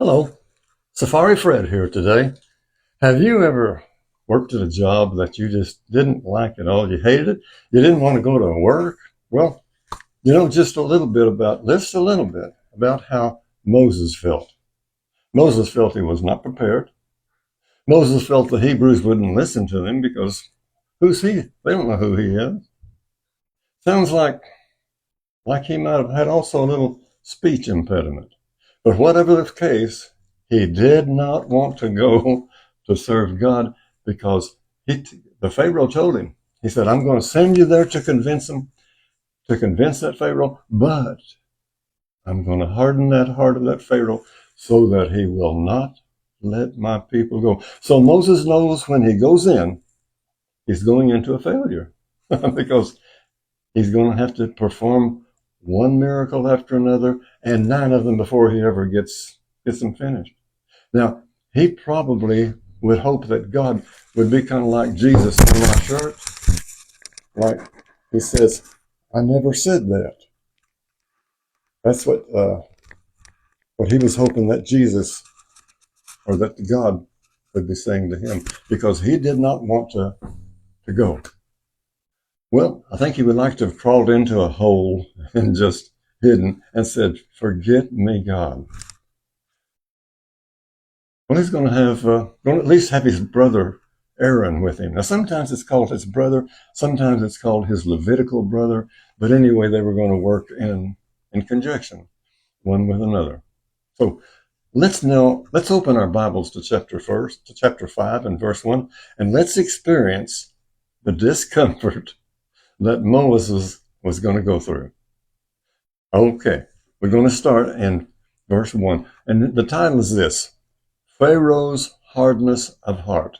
Hello, Safari Fred here today. Have you ever worked at a job that you just didn't like at all? You hated it? You didn't want to go to work? Well, just a little bit about how Moses felt. Moses felt he was not prepared. Moses felt the Hebrews wouldn't listen to him because who's he? They don't know who he is. Sounds like he might have had also a little speech impediment. But whatever the case, he did not want to go to serve God because the Pharaoh told him, he said, I'm going to send you there to convince him, to convince that Pharaoh, but I'm going to harden that heart of that Pharaoh so that he will not let my people go. So Moses knows when he goes in, he's going into a failure because he's going to have to perform one miracle after another, and nine of them before he ever gets them finished. Now, he probably would hope that God would be kind of like Jesus in my shirt. Like he says, I never said that. That's what he was hoping that Jesus or that God would be saying to him because he did not want to go. Well, I think he would like to have crawled into a hole and just hidden and said, forget me, God. Well, he's going to going to at least have his brother Aaron with him. Now, sometimes it's called his brother, sometimes it's called his Levitical brother, but anyway, they were going to work in conjunction, one with another. So let's open our Bibles to chapter 5 and verse 1, and let's experience the discomfort that Moses was going to go through. Okay, we're going to start in verse 1, and the title is this: Pharaoh's hardness of heart.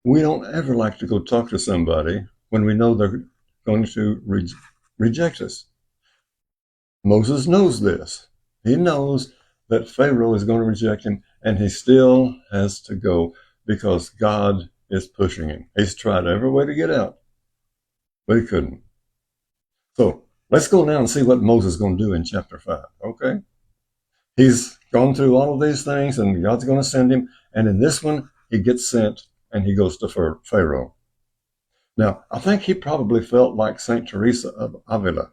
We don't ever like to go talk to somebody when we know they're going to reject us. Moses knows this. He knows that Pharaoh is going to reject him, and he still has to go because God is pushing him. He's tried every way to get out, but he couldn't. So let's go now and see what Moses is going to do in chapter 5, okay? He's gone through all of these things, and God's going to send him. And in this one, he gets sent, and he goes to Pharaoh. Now, I think he probably felt like St. Teresa of Avila.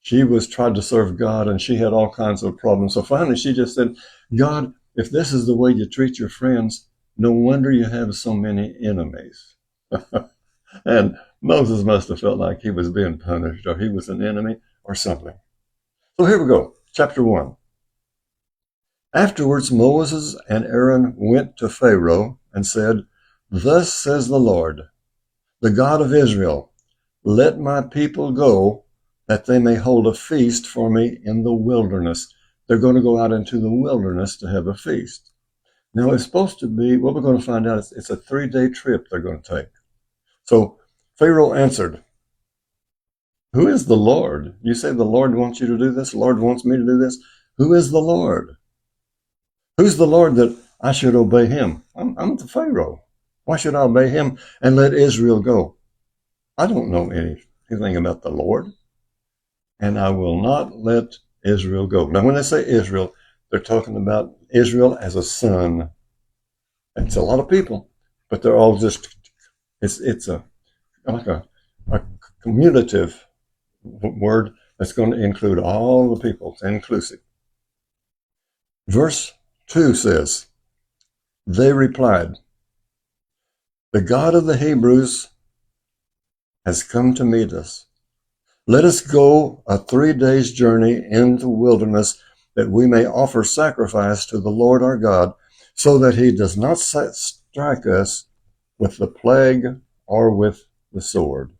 She tried to serve God, and she had all kinds of problems. So finally, she just said, God, if this is the way you treat your friends, no wonder you have so many enemies. And Moses must have felt like he was being punished, or he was an enemy, or something. So here we go, chapter 1. Afterwards Moses and Aaron went to Pharaoh and said, Thus says the Lord, the God of Israel, let my people go, that they may hold a feast for me in the wilderness. They're going to go out into the wilderness to have a feast. Now it's supposed to be, what we're going to find out, it's a 3-day trip they're going to take. So Pharaoh answered, Who is the Lord? You say the Lord wants you to do this? The Lord wants me to do this? Who is the Lord? Who's the Lord that I should obey him? I'm the Pharaoh. Why should I obey him and let Israel go? I don't know anything about the Lord, and I will not let Israel go. Now, when they say Israel, they're talking about Israel as a son. It's a lot of people, but they're all just, it's like a cumulative word that's going to include all the people. It's inclusive. Verse 2 says, They replied, The God of the Hebrews has come to meet us. Let us go a 3 days' journey into the wilderness, that we may offer sacrifice to the Lord our God, so that he does not strike us with the plague or with the sword.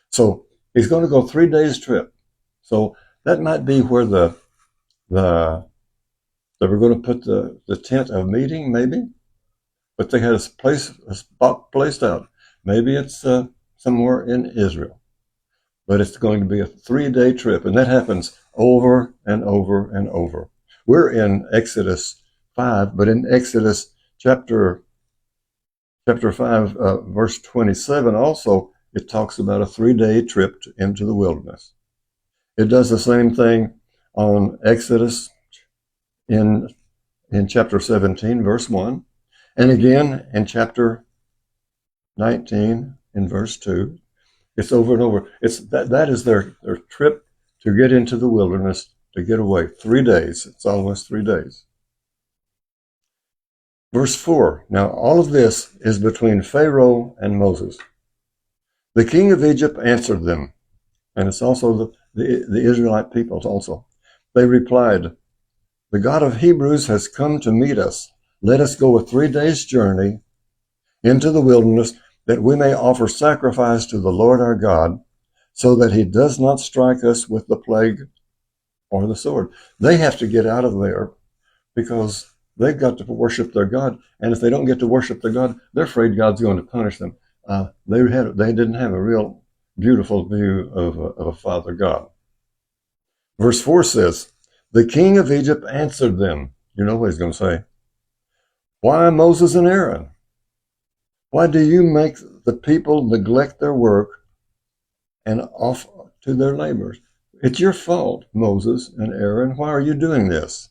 So he's going to go 3 days trip. So that might be where they were going to put the tent of meeting, maybe. But they had a spot placed out. Maybe it's somewhere in Israel. But it's going to be a 3-day trip, and that happens over and over and over. We're in Exodus 5, but in Exodus chapter 5, verse 27, also, it talks about a 3-day trip into the wilderness. It does the same thing on Exodus in in chapter 17, verse 1, and again in chapter 19, in verse 2. It's over and over. That is their trip to get into the wilderness, to get away. 3 days. It's almost 3 days. Verse 4. Now all of this is between Pharaoh and Moses. The king of Egypt answered them, and it's also the Israelite peoples also. They replied, the God of Hebrews has come to meet us. Let us go a 3 days' journey into the wilderness, that we may offer sacrifice to the Lord our God, so that he does not strike us with the plague or the sword. They have to get out of there because they've got to worship their God. And if they don't get to worship their God, they're afraid God's going to punish them. They didn't have a real beautiful view of a Father God. Verse 4 says, the king of Egypt answered them. You know what he's going to say. Why, Moses and Aaron? Why do you make the people neglect their work and off to their labors? It's your fault, Moses and Aaron. Why are you doing this?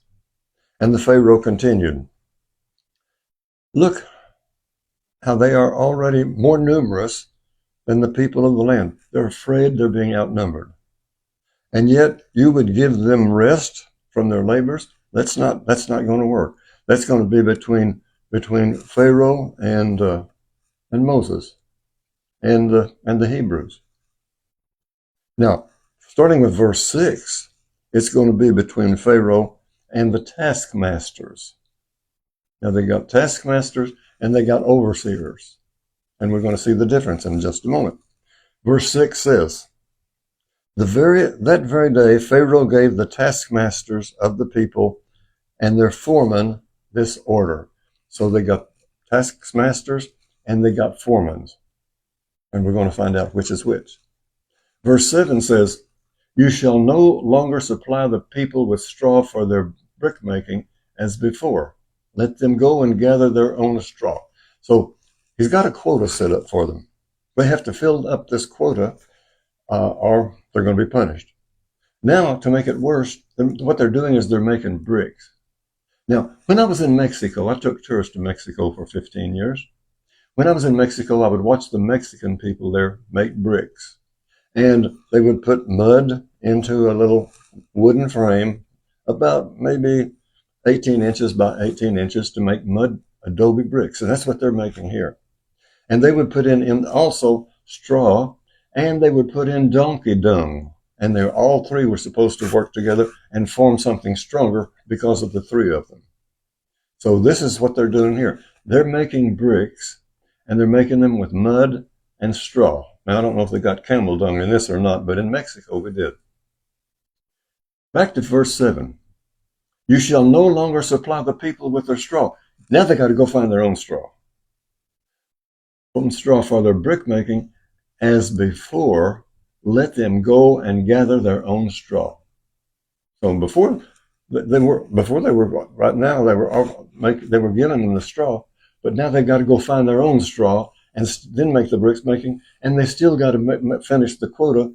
And the Pharaoh continued, look how they are already more numerous than the people of the land. They're afraid they're being outnumbered. And yet you would give them rest from their labors? That's not going to work. That's going to be between Pharaoh and Moses and the Hebrews. Now, starting with verse 6, it's going to be between Pharaoh and the taskmasters. Now, they got taskmasters and they got overseers. And we're going to see the difference in just a moment. Verse 6 says, that very day Pharaoh gave the taskmasters of the people and their foremen this order. So they got taskmasters and they got foremen. And we're going to find out which is which. Verse 7 says, you shall no longer supply the people with straw for their brick making as before. Let them go and gather their own straw. So he's got a quota set up for them. They have to fill up this quota or they're going to be punished. Now, to make it worse, what they're doing is they're making bricks. Now, when I was in Mexico, I took tours to Mexico for 15 years. When I was in Mexico, I would watch the Mexican people there make bricks. And they would put mud into a little wooden frame, about maybe 18 inches by 18 inches, to make mud adobe bricks. And that's what they're making here. And they would put in also straw, and they would put in donkey dung. And all three were supposed to work together and form something stronger because of the three of them. So this is what they're doing here. They're making bricks, and they're making them with mud and straw. Now, I don't know if they got camel dung in this or not, but in Mexico we did. Back to verse 7. You shall no longer supply the people with their straw. Now they got to go find their own straw. Own straw for their brick making as before. Let them go and gather their own straw. So before they were right now they were giving them the straw, but now they got to go find their own straw and then make the bricks making, and they still got to finish the quota,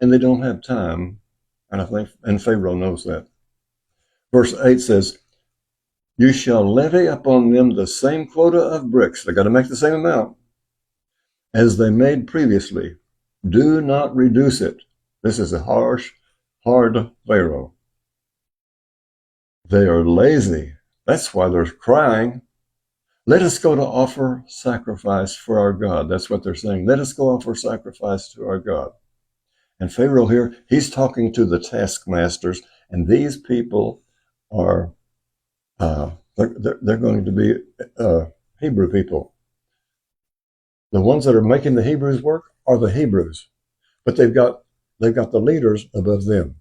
and they don't have time. And Pharaoh knows that. Verse 8 says, you shall levy upon them the same quota of bricks. They got to make the same amount as they made previously. Do not reduce it. This is a harsh, hard Pharaoh. They are lazy. That's why they're crying. Let us go to offer sacrifice for our God. That's what they're saying. Let us go offer sacrifice to our God. And Pharaoh here, he's talking to the taskmasters, and these people are, they're going to be Hebrew people. The ones that are making the Hebrews work are the Hebrews, but they've got the leaders above them.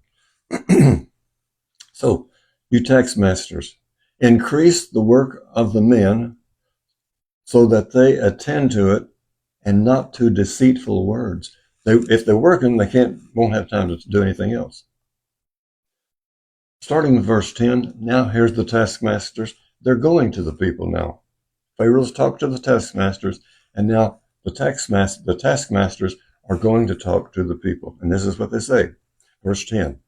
So, you taskmasters, increase the work of the men so that they attend to it and not to deceitful words. If they're working, they won't have time to do anything else. Starting with verse 10, now here's the taskmasters. They're going to the people now. Pharaoh's talked to the taskmasters, and now the taskmasters are going to talk to the people. And this is what they say. Verse 10.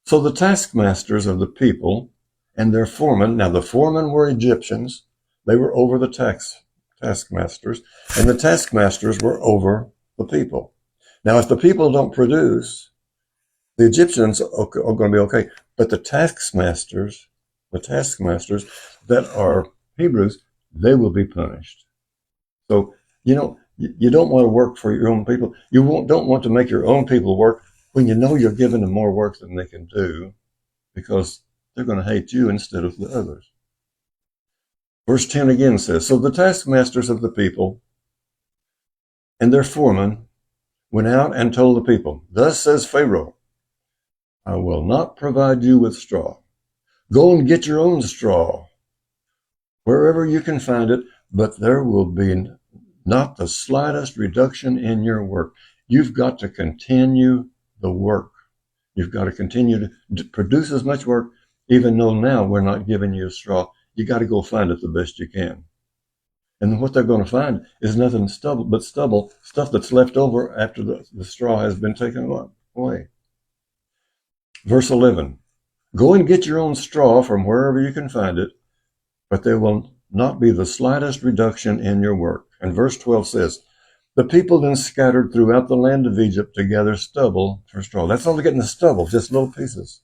So the taskmasters of the people and their foremen. Now the foremen were Egyptians. They were over the taskmasters, and the taskmasters were over the people. Now if the people don't produce, the Egyptians are going to be okay, but the taskmasters that are Hebrews, they will be punished. So, you don't want to work for your own people. Don't want to make your own people work when you know you're giving them more work than they can do, because they're going to hate you instead of the others. Verse 10 again says, so the taskmasters of the people and their foremen went out and told the people, thus says Pharaoh, I will not provide you with straw. Go and get your own straw, wherever you can find it, but there will be not the slightest reduction in your work. You've got to continue the work. You've got to continue to produce as much work, even though now we're not giving you a straw. You got to go find it the best you can. And what they're going to find is nothing but stubble, stuff that's left over after the straw has been taken away. Verse 11, go and get your own straw from wherever you can find it, but there will not be the slightest reduction in your work. And verse 12 says, the people then scattered throughout the land of Egypt to gather stubble for straw. That's all they're getting, the stubble, just little pieces.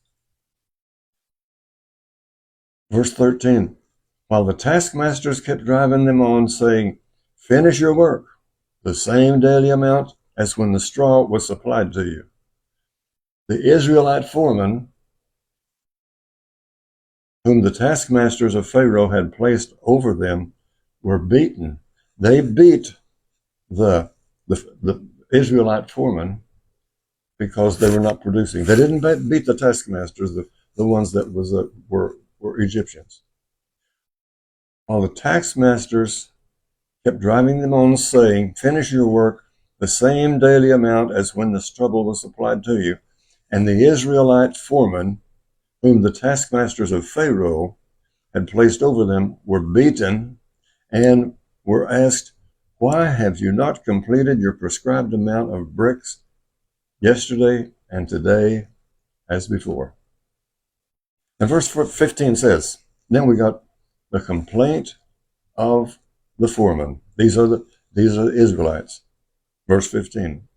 Verse 13, while the taskmasters kept driving them on, saying, finish your work, the same daily amount as when the straw was supplied to you. The Israelite foremen, whom the taskmasters of Pharaoh had placed over them, were beaten. They beat the Israelite foremen because they were not producing. They didn't beat the taskmasters, the ones that were Egyptians. While the taskmasters kept driving them on, saying, finish your work, the same daily amount as when the stubble was supplied to you. And the Israelite foremen, whom the taskmasters of Pharaoh had placed over them, were beaten and were asked, why have you not completed your prescribed amount of bricks yesterday and today as before? And verse 15 says, then we got the complaint of the foreman. These are the Israelites. Verse 15.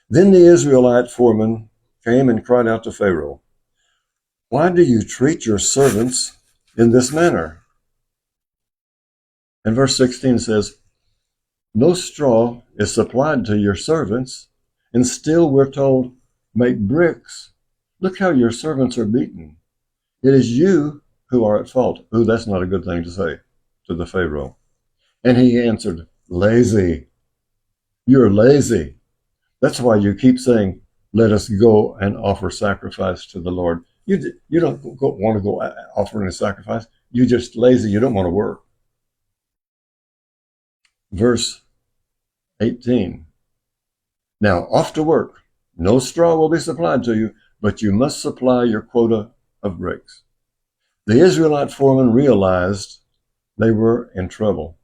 Then the Israelite foreman came and cried out to Pharaoh, why do you treat your servants in this manner? And verse 16 says, no straw is supplied to your servants, and still we're told, make bricks. Look how your servants are beaten. It is you who are at fault. Ooh, that's not a good thing to say to the Pharaoh. And he answered, lazy. You're lazy. That's why you keep saying, let us go and offer sacrifice to the Lord. You don't want to go offering a sacrifice. You're just lazy. You don't want to work. Verse 18. Now off to work. No straw will be supplied to you, but you must supply your quota of bricks. The Israelite foreman realized they were in trouble,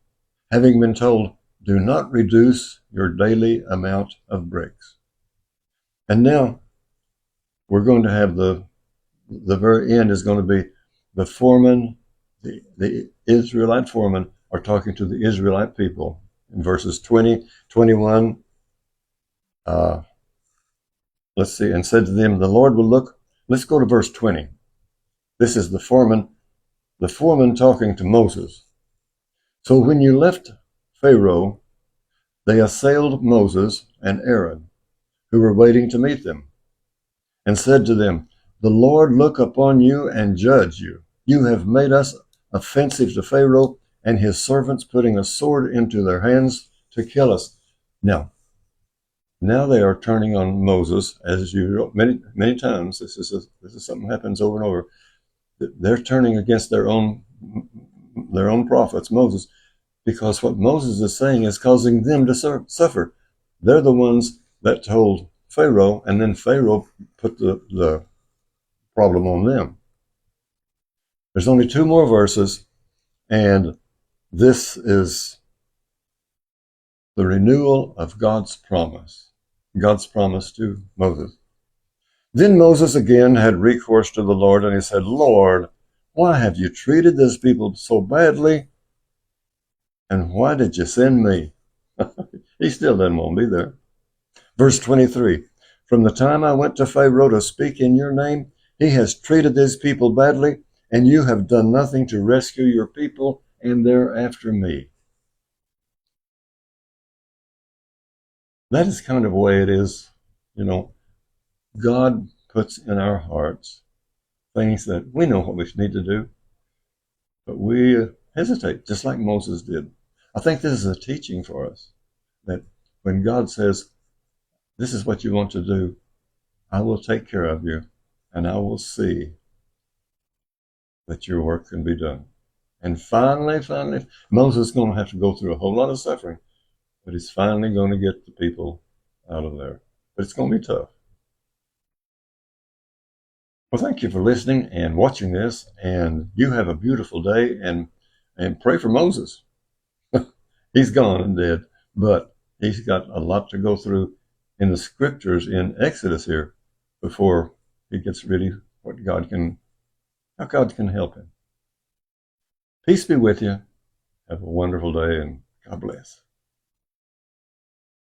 having been told, do not reduce your daily amount of bricks. And now we're going to have the very end is going to be the foreman, the Israelite foreman are talking to the Israelite people in verses 20, 21. Let's see, and said to them, the Lord will look. Let's go to verse 20. This is the foreman talking to Moses. So when you left Pharaoh, they assailed Moses and Aaron, who were waiting to meet them, and said to them, the Lord look upon you and judge you. You have made us offensive to Pharaoh and his servants, putting a sword into their hands to kill us. Now they are turning on Moses, as you many times. This is something that happens over and over. They're turning against their own prophets, Moses, because what Moses is saying is causing them to suffer. They're the ones that told Pharaoh, and then Pharaoh put the problem on them. There's only 2 more verses, and this is the renewal of God's promise to Moses. Then Moses again had recourse to the Lord, and he said, Lord, Why have you treated this people so badly? And why did you send me? He still doesn't want to be there. Verse 23, from the time I went to Pharaoh to speak in your name, he has treated these people badly, and you have done nothing to rescue your people, and they're after me. That is kind of the way it is. You know, God puts in our hearts things that we know what we need to do, but we hesitate, just like Moses did. I think this is a teaching for us that when God says, this is what you want to do, I will take care of you, and I will see that your work can be done. And finally, Moses is going to have to go through a whole lot of suffering, but he's finally going to get the people out of there. But it's going to be tough. Well, thank you for listening and watching this, and you have a beautiful day, and pray for Moses. He's gone and dead, but he's got a lot to go through in the scriptures in Exodus here before he gets really how God can help him. Peace be with you. Have a wonderful day, and God bless.